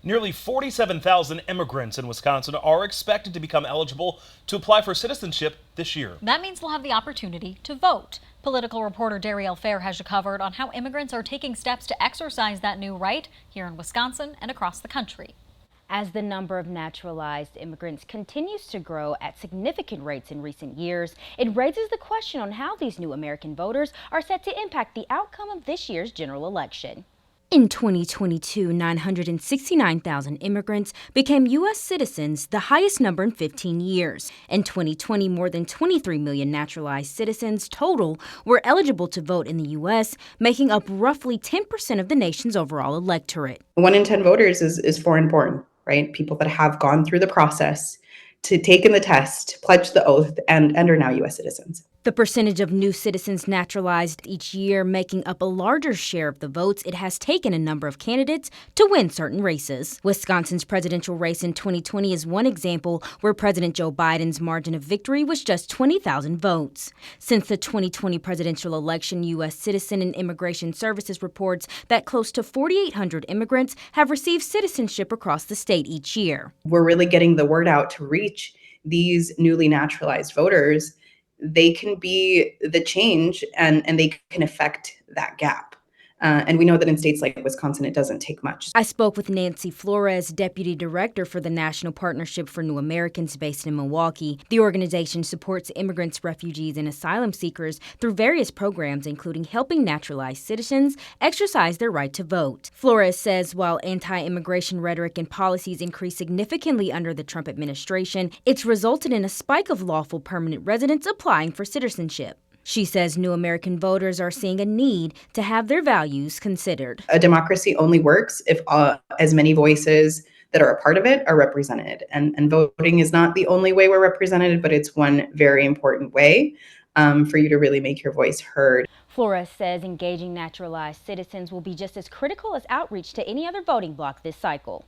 Nearly 47,000 immigrants in Wisconsin are expected to become eligible to apply for citizenship this year. That means they'll have the opportunity to vote. Political reporter Darielle Fair has you covered on how immigrants are taking steps to exercise that new right here in Wisconsin and across the country. As the number of naturalized immigrants continues to grow at significant rates in recent years, it raises the question on how these new American voters are set to impact the outcome of this year's general election. In 2022, 969,000 immigrants became U.S. citizens, the highest number in 15 years. In 2020, more than 23 million naturalized citizens total were eligible to vote in the U.S., making up roughly 10% of the nation's overall electorate. 1 in 10 voters is foreign born, right? People that have gone through the process, to taken the test, pledged the oath, and are now U.S. citizens. The percentage of new citizens naturalized each year making up a larger share of the votes, it has taken a number of candidates to win certain races. Wisconsin's presidential race in 2020 is one example where President Joe Biden's margin of victory was just 20,000 votes. Since the 2020 presidential election, U.S. Citizen and Immigration Services reports that close to 4,800 immigrants have received citizenship across the state each year. We're really getting the word out to reach these newly naturalized voters. They can be the change and they can affect that gap. And we know that in states like Wisconsin, it doesn't take much. I spoke with Nancy Flores, Deputy Director for the National Partnership for New Americans based in Milwaukee. The organization supports immigrants, refugees, and asylum seekers through various programs, including helping naturalized citizens exercise their right to vote. Flores says while anti-immigration rhetoric and policies increased significantly under the Trump administration, it's resulted in a spike of lawful permanent residents applying for citizenship. She says new American voters are seeing a need to have their values considered. A democracy only works if as many voices that are a part of it are represented. And voting is not the only way we're represented, but it's one very important way for you to really make your voice heard. Flores says engaging naturalized citizens will be just as critical as outreach to any other voting bloc this cycle.